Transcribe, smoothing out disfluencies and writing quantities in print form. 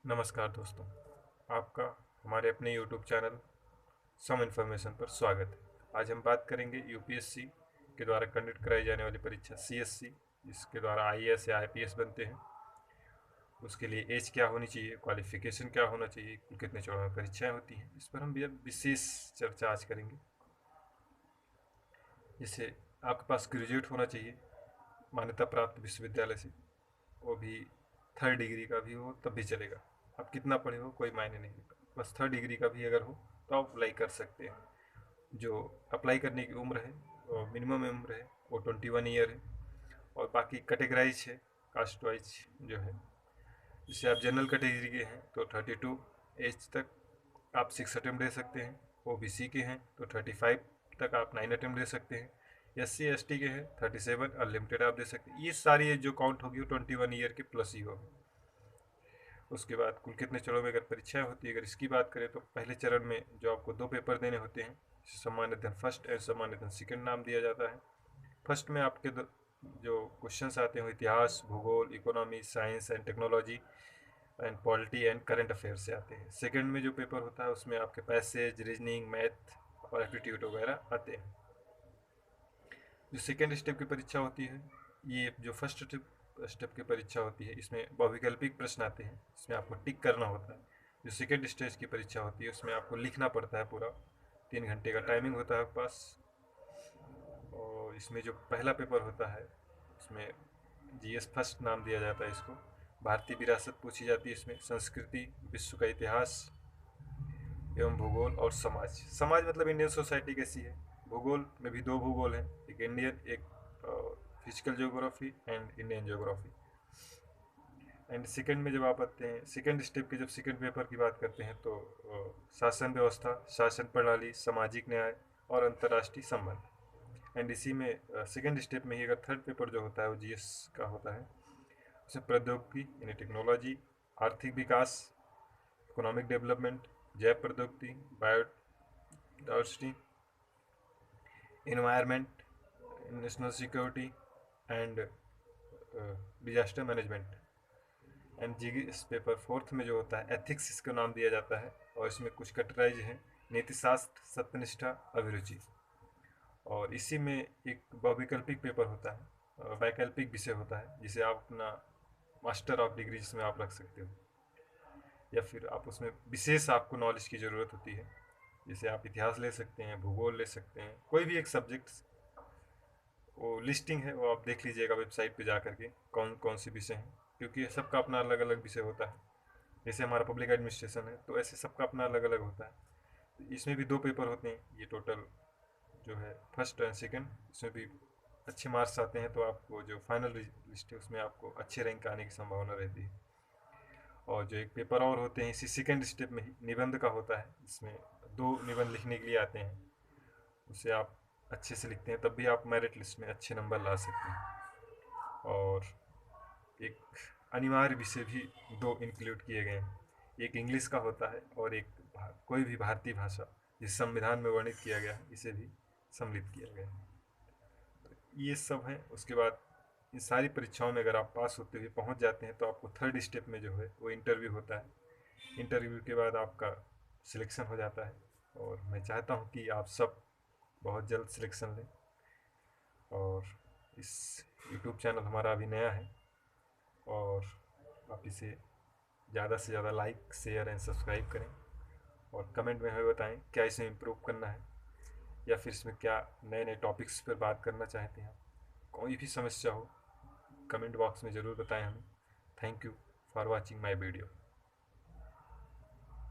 नमस्कार दोस्तों, आपका हमारे अपने YouTube चैनल सम इन्फॉर्मेशन पर स्वागत है। आज हम बात करेंगे यूपीएससी के द्वारा कंडक्ट कराई जाने वाली परीक्षा सीएससी, जिसके द्वारा आईएएस या आईपीएस बनते हैं। उसके लिए एज क्या होनी चाहिए, क्वालिफिकेशन क्या होना चाहिए, कितने चरणों में परीक्षाएं होती हैं, इस पर हम विशेष चर्चा आज करेंगे। जैसे आपके पास ग्रेजुएट होना चाहिए मान्यता प्राप्त विश्वविद्यालय से, वो भी थर्ड डिग्री का भी हो तब भी चलेगा। आप कितना पढ़े हो कोई मायने नहीं होता, बस थर्ड डिग्री का भी अगर हो तो आप अप्लाई कर सकते हैं। जो अप्लाई करने की उम्र है, मिनिमम उम्र है, वो 21 ईयर है। और बाकी कैटेगराइज है कास्ट वाइज जो है। जैसे आप जनरल कैटेगरी के हैं तो 32 एज तक आप 6 अटेम्प्ट दे सकते हैं। ओबीसी के हैं तो 35 तक आप 9 अटेम्प्ट दे सकते हैं। SC ST के हैं 37 अनलिमिटेड आप दे सकते हैं। ये सारी एज जो काउंट होगी वो 21 ईयर के प्लस ही होगी। उसके बाद कुल कितने चरणों में अगर परीक्षाएं होती है, अगर इसकी बात करें तो पहले चरण में जो आपको 2 पेपर देने होते हैं, सामान्यतः फर्स्ट एंड सामान्यतः सेकेंड नाम दिया जाता है। फर्स्ट में आपके जो क्वेश्चंस आते हैं इतिहास, भूगोल, economy, science and technology and polity and current affair से आते हैं। सेकेंड में जो पेपर होता है उसमें आपके पैसेज, रीजनिंग, मैथ और एप्टीट्यूड वगैरह आते हैं। जो सेकेंड स्टेप की परीक्षा होती है, ये जो फर्स्ट स्टेप की परीक्षा होती है इसमें बहुविकल्पिक प्रश्न आते हैं, इसमें आपको टिक करना होता है। जो सेकेंड स्टेज की परीक्षा होती है उसमें आपको लिखना पड़ता है पूरा। 3 घंटे का टाइमिंग होता है आपके पास। और इसमें जो पहला पेपर होता है उसमें जीएस फर्स्ट नाम दिया जाता है इसको। भारतीय विरासत पूछी जाती है इसमें, संस्कृति, विश्व का इतिहास एवं भूगोल और समाज। समाज मतलब इंडियन सोसाइटी कैसी है। भूगोल में भी 2 भूगोल हैं, एक इंडियन, एक physical geography and Indian geography. And second में जब आप आते हैं सेकंड स्टेप के, जब सेकंड पेपर की बात करते हैं तो शासन व्यवस्था, शासन प्रणाली, सामाजिक न्याय और अंतर्राष्ट्रीय संबंध। एंड इसी में सेकंड स्टेप में ही अगर थर्ड पेपर जो होता है वो जीएस का होता है। उसमें प्रौद्योगिकी यानी टेक्नोलॉजी, आर्थिक विकास, इकोनॉमिक डेवलपमेंट, जैव प्रौद्योगिकी, biodiversity, environment, national security and disaster management. And GS paper fourth में जो होता है एथिक्स, इसका नाम दिया जाता है। और इसमें कुछ कैटेगराइज हैं, नीतिशास्त्र, सत्यनिष्ठा, अभिरुचि। और इसी में एक बहुविकल्पिक पेपर होता है, वैकल्पिक विषय होता है, जिसे आप अपना मास्टर ऑफ डिग्री जिसमें आप रख सकते हो, या फिर आप उसमें विशेष आपको नॉलेज की ज़रूरत होती है। जैसे आप इतिहास ले सकते हैं, भूगोल ले सकते हैं, कोई भी एक सब्जेक्ट। वो लिस्टिंग है, वो आप देख लीजिएगा वेबसाइट पे जा करके कौन कौन से विषय हैं, क्योंकि सबका अपना अलग अलग विषय होता है। जैसे हमारा पब्लिक एडमिनिस्ट्रेशन है तो ऐसे सबका अपना अलग अलग होता है। तो इसमें भी 2 पेपर होते हैं। ये टोटल जो है फर्स्ट एंड सेकंड, इसमें भी अच्छे मार्क्स आते हैं तो आपको जो फाइनल लिस्ट है उसमें आपको अच्छे रैंक आने की संभावना रहती है। और जो एक पेपर और होते हैं इसी सेकंड स्टेप में ही, निबंध का होता है, इसमें 2 निबंध लिखने के लिए आते हैं। उसे आप अच्छे से लिखते हैं तब भी आप मेरिट लिस्ट में अच्छे नंबर ला सकते हैं। और एक अनिवार्य विषय भी 2 इंक्लूड किए गए हैं, एक इंग्लिश का होता है और एक कोई भी भारतीय भाषा जिस संविधान में वर्णित किया गया है, इसे भी सम्मिलित किया गया है। तो ये सब है। उसके बाद इन सारी परीक्षाओं में अगर आप पास होते हुए पहुंच जाते हैं तो आपको थर्ड स्टेप में जो है वो इंटरव्यू होता है। इंटरव्यू के बाद आपका सिलेक्शन हो जाता है। और मैं चाहता हूँ कि आप सब बहुत जल्द सिलेक्शन लें। और इस यूट्यूब चैनल हमारा अभी नया है, और आप इसे ज़्यादा से ज़्यादा लाइक, शेयर एंड सब्सक्राइब करें। और कमेंट में हमें बताएं क्या इसमें इम्प्रूव करना है, या फिर इसमें क्या नए नए टॉपिक्स पर बात करना चाहते हैं। कोई भी समस्या हो कमेंट बॉक्स में ज़रूर बताएं हमें। Thank you for watching my video.